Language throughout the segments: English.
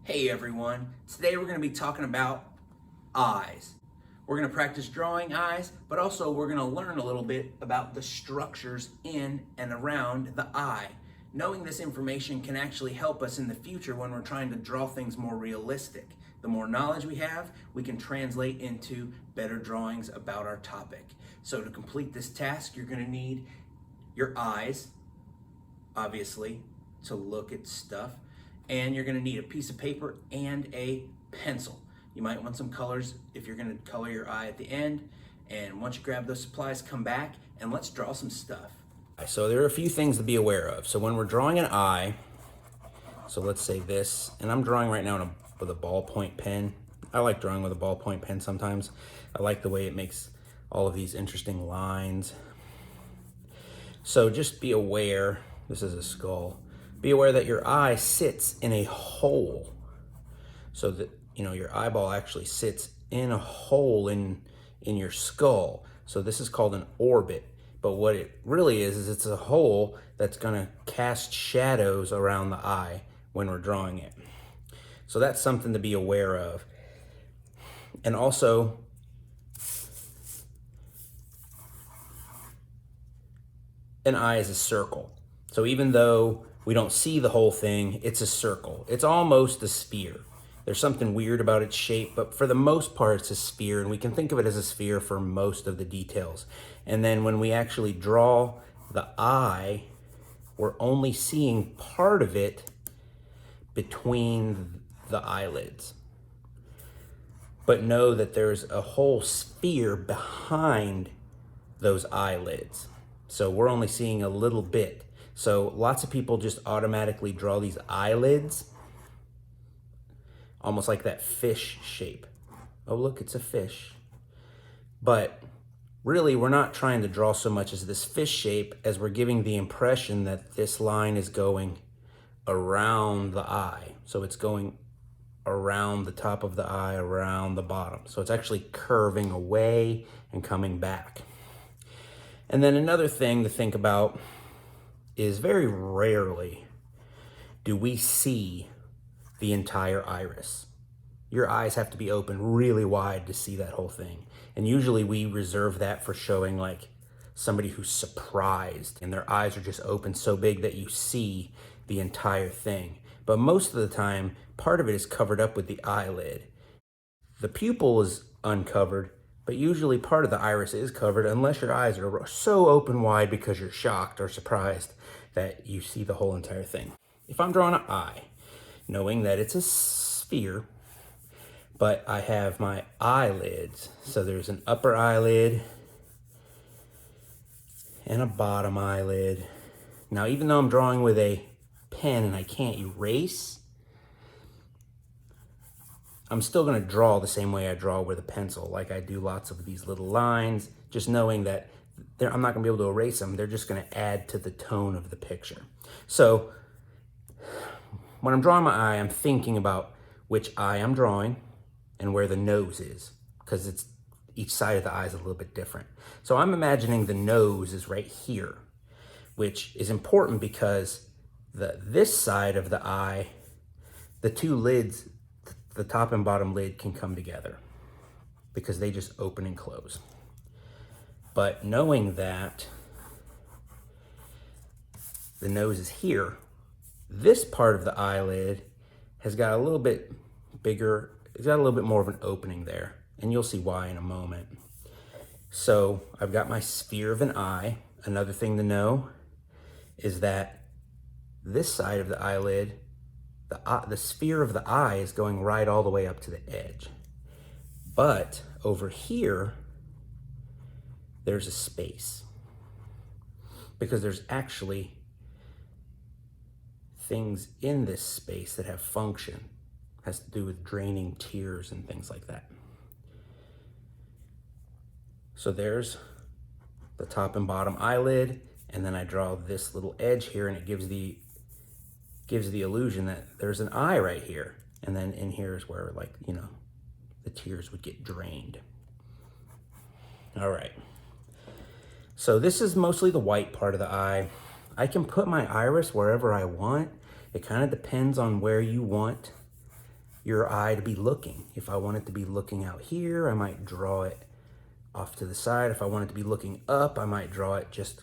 Hey everyone, today we're going to be talking about eyes. We're going to practice drawing eyes, but also we're going to learn a little bit about the structures in and around the eye. Knowing this information can actually help us in the future when we're trying to draw things more realistic. The more knowledge we have, we can translate into better drawings about our topic. So to complete this task, you're going to need your eyes, obviously, to look at stuff. And you're going to need a piece of paper and a pencil. You might want some colors if you're going to color your eye at the end. And once you grab those supplies, come back and let's draw some stuff. So there are a few things to be aware of. So when we're drawing an eye, so let's say this, and I'm drawing right now with a ballpoint pen. I like drawing with a ballpoint pen sometimes. I like the way it makes all of these interesting lines. So just be aware, this is a skull. Be aware that your eye sits in a hole, so that your eyeball actually sits in a hole in your skull. So this is called an orbit, but what it really is it's a hole that's going to cast shadows around the eye when we're drawing it. So that's something to be aware of. And also, an eye is a circle. So even though we don't see the whole thing, it's a circle. It's almost a sphere. There's something weird about its shape, but for the most part, it's a sphere, and we can think of it as a sphere for most of the details. And then when we actually draw the eye, we're only seeing part of it between the eyelids. But know that there's a whole sphere behind those eyelids. So we're only seeing a little bit. So lots of people just automatically draw these eyelids, almost like that fish shape. Oh, look, it's a fish. But really, we're not trying to draw so much as this fish shape as we're giving the impression that this line is going around the eye. So it's going around the top of the eye, around the bottom. So it's actually curving away and coming back. And then another thing to think about is very rarely do we see the entire iris. Your eyes have to be open really wide to see that whole thing. And usually we reserve that for showing like somebody who's surprised and their eyes are just open so big that you see the entire thing. But most of the time, part of it is covered up with the eyelid. The pupil is uncovered, but usually part of the iris is covered unless your eyes are so open wide because you're shocked or surprised that you see the whole entire thing. If I'm drawing an eye, knowing that it's a sphere, but I have my eyelids. So there's an upper eyelid and a bottom eyelid. Now, even though I'm drawing with a pen and I can't erase, I'm still going to draw the same way I draw with a pencil. Like I do lots of these little lines, just knowing that I'm not going to be able to erase them. They're just going to add to the tone of the picture. So when I'm drawing my eye, I'm thinking about which eye I'm drawing and where the nose is, because it's each side of the eye is a little bit different. So I'm imagining the nose is right here, which is important because this side of the eye, the two lids, the top and bottom lid can come together because they just open and close. But knowing that the nose is here, this part of the eyelid has got a little bit bigger, it's got a little bit more of an opening there, and you'll see why in a moment. So I've got my sphere of an eye. Another thing to know is that this side of the eyelid, the sphere of the eye is going right all the way up to the edge. But over here, there's a space because there's actually things in this space that have function. It has to do with draining tears and things like that. So there's the top and bottom eyelid, and then I draw this little edge here, and it gives the illusion that there's an eye right here. And then in here is where, like, the tears would get drained. All right. So this is mostly the white part of the eye. I can put my iris wherever I want. It kind of depends on where you want your eye to be looking. If I want it to be looking out here, I might draw it off to the side. If I want it to be looking up, I might draw it just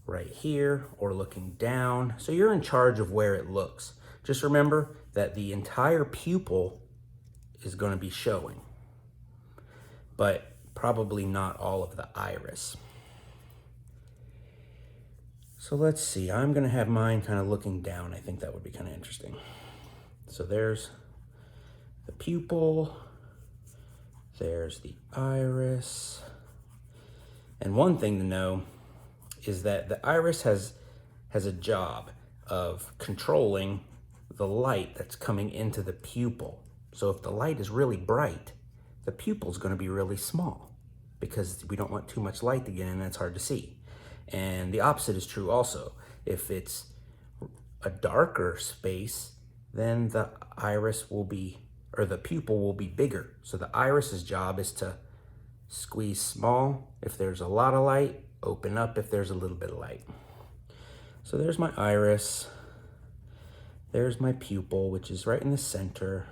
right here or looking down. So you're in charge of where it looks. Just remember that the entire pupil is going to be showing, but probably not all of the iris. So let's see, I'm going to have mine kind of looking down. I think that would be kind of interesting. So there's the pupil, there's the iris. And one thing to know is that the iris has a job of controlling the light that's coming into the pupil. So if the light is really bright, the pupil is going to be really small because we don't want too much light to get in and it's hard to see. And the opposite is true also. If it's a darker space, then the iris will be, or the pupil will be bigger. So the iris's job is to squeeze small if there's a lot of light, open up if there's a little bit of light. So there's my iris. There's my pupil, which is right in the center.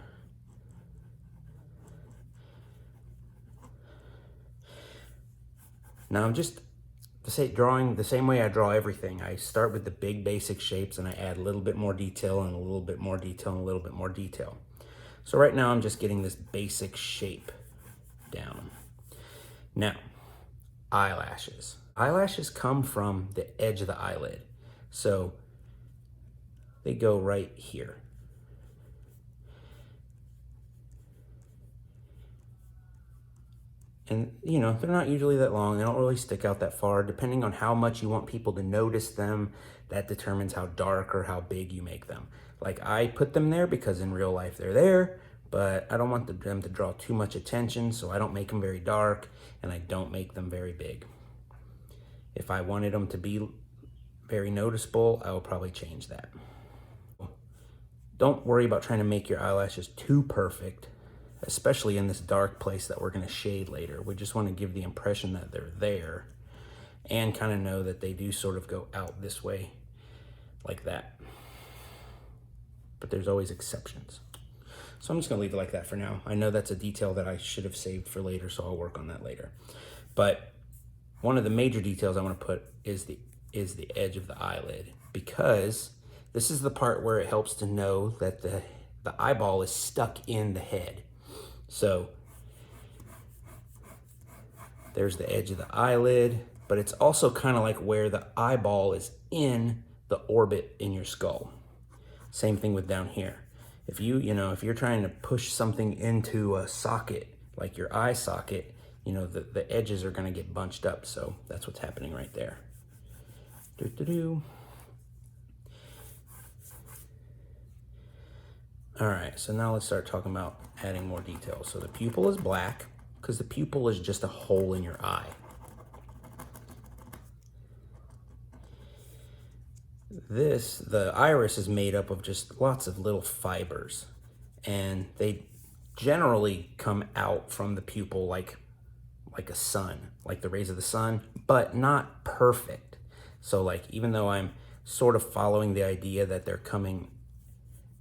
Now I'm just drawing the same way I draw everything. I start with the big basic shapes and I add a little bit more detail and a little bit more detail and a little bit more detail. So right now I'm just getting this basic shape down. Now, eyelashes. Eyelashes come from the edge of the eyelid. So they go right here. And you know, they're not usually that long. They don't really stick out that far. Depending on how much you want people to notice them, that determines how dark or how big you make them. Like I put them there because in real life they're there, but I don't want them to draw too much attention, so I don't make them very dark and I don't make them very big. If I wanted them to be very noticeable, I will probably change that. Don't worry about trying to make your eyelashes too perfect, especially in this dark place that we're going to shade later. We just want to give the impression that they're there and kind of know that they do sort of go out this way like that. But there's always exceptions. So I'm just going to leave it like that for now. I know that's a detail that I should have saved for later, so I'll work on that later. But one of the major details I want to put is the edge of the eyelid, because this is the part where it helps to know that the eyeball is stuck in the head. So there's the edge of the eyelid, but it's also kind of like where the eyeball is in the orbit in your skull. Same thing with down here. If you're trying to push something into a socket, like your eye socket, the edges are going to get bunched up. So that's what's happening right there. All right, so now let's start talking about adding more detail. So the pupil is black because the pupil is just a hole in your eye. The iris is made up of just lots of little fibers, and they generally come out from the pupil like a sun, like the rays of the sun, but not perfect. So like, even though I'm sort of following the idea that they're coming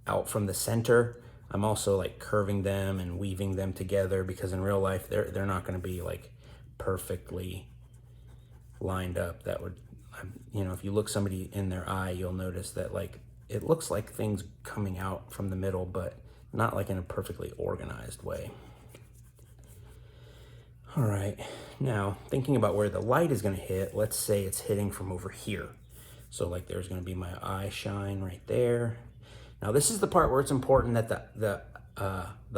out from the center, I'm also like curving them and weaving them together, because in real life they're not going to be like perfectly lined up. That would, if you look somebody in their eye, you'll notice that like it looks like things coming out from the middle, but not like in a perfectly organized way. All right, now thinking about where the light is going to hit, let's say it's hitting from over here. So like there's going to be my eye shine right there. Now this is the part where it's important that the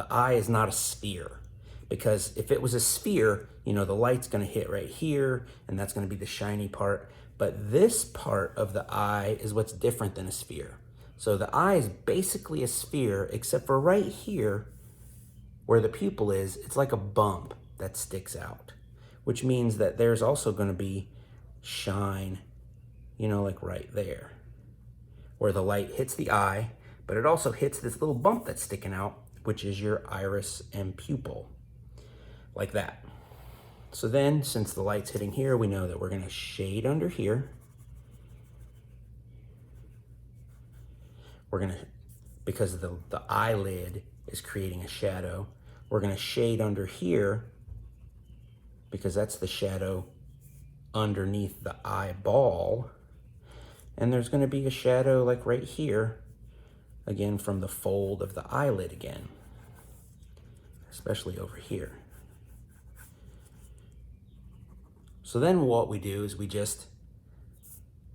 eye is not a sphere, because if it was a sphere, the light's going to hit right here, and that's going to be the shiny part. But this part of the eye is what's different than a sphere. So the eye is basically a sphere, except for right here where the pupil is, it's like a bump that sticks out, which means that there's also going to be shine, like right there where the light hits the eye, but it also hits this little bump that's sticking out, which is your iris and pupil, like that. So then, since the light's hitting here, we know that we're going to shade under here. We're going to, because the eyelid is creating a shadow. We're gonna shade under here because that's the shadow underneath the eyeball. And there's gonna be a shadow like right here, again from the fold of the eyelid again, especially over here. So then what we do is we just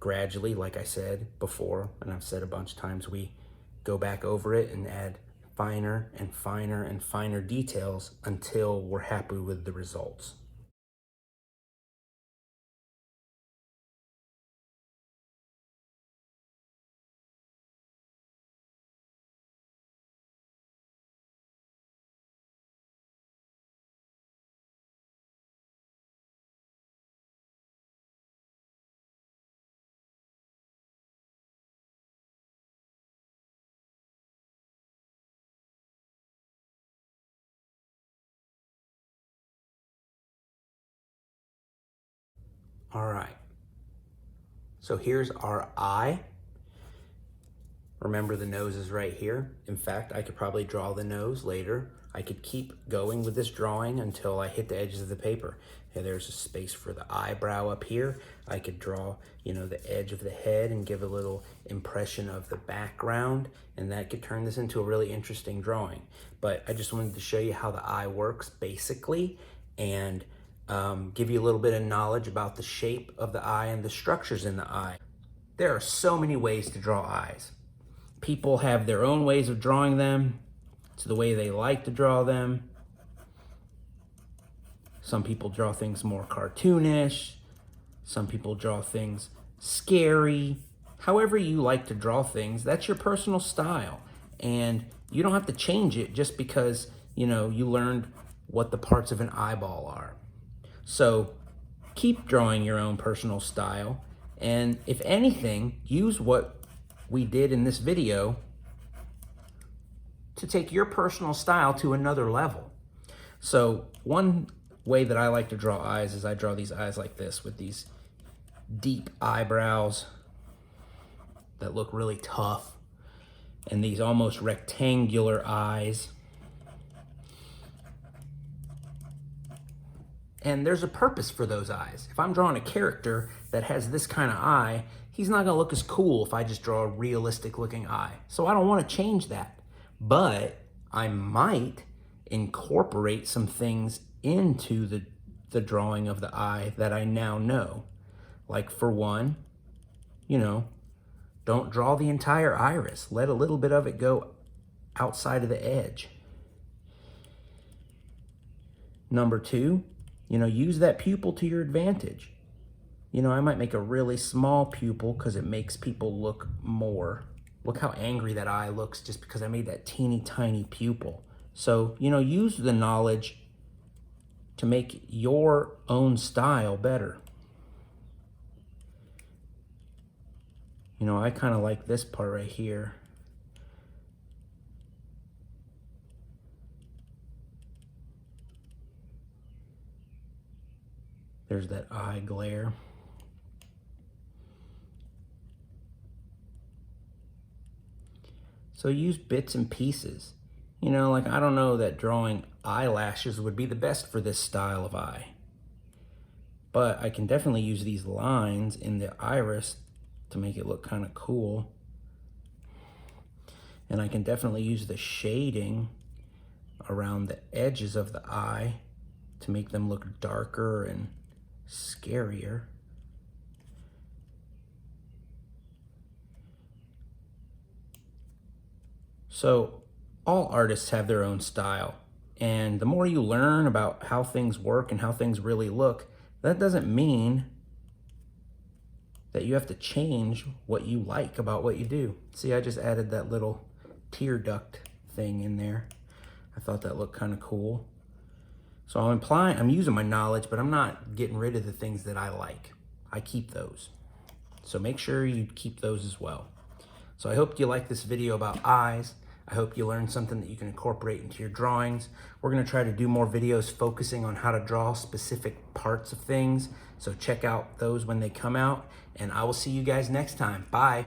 gradually, like I said before, and I've said a bunch of times, we go back over it and add finer and finer and finer details until we're happy with the results. All right, so here's our eye. Remember, the nose is right here. In fact, I could probably draw the nose later. I could keep going with this drawing until I hit the edges of the paper. Okay, there's a space for the eyebrow up here. I could draw, the edge of the head and give a little impression of the background, and that could turn this into a really interesting drawing. But I just wanted to show you how the eye works basically, and give you a little bit of knowledge about the shape of the eye and the structures in the eye. There are so many ways to draw eyes. People have their own ways of drawing them. It's the way they like to draw them. Some people draw things more cartoonish. Some people draw things scary. However you like to draw things, that's your personal style. And you don't have to change it just because, you learned what the parts of an eyeball are. So keep drawing your own personal style. And if anything, use what we did in this video to take your personal style to another level. So one way that I like to draw eyes is I draw these eyes like this with these deep eyebrows that look really tough and these almost rectangular eyes. And there's a purpose for those eyes. If I'm drawing a character that has this kind of eye, he's not gonna look as cool if I just draw a realistic looking eye. So I don't wanna change that. But I might incorporate some things into the drawing of the eye that I now know. Like for one, don't draw the entire iris. Let a little bit of it go outside of the edge. Number two, use that pupil to your advantage. I might make a really small pupil because it makes people look more. Look how angry that eye looks just because I made that teeny tiny pupil. So, use the knowledge to make your own style better. I kind of like this part right here. There's that eye glare. So use bits and pieces. I don't know that drawing eyelashes would be the best for this style of eye. But I can definitely use these lines in the iris to make it look kind of cool. And I can definitely use the shading around the edges of the eye to make them look darker and scarier. So all artists have their own style, and the more you learn about how things work and how things really look, that doesn't mean that you have to change what you like about what you do. See, I just added that little tear duct thing in there. I thought that looked kind of cool. So I'm using my knowledge, but I'm not getting rid of the things that I like. I keep those. So make sure you keep those as well. So I hope you like this video about eyes. I hope you learned something that you can incorporate into your drawings. We're gonna try to do more videos focusing on how to draw specific parts of things. So check out those when they come out, and I will see you guys next time. Bye.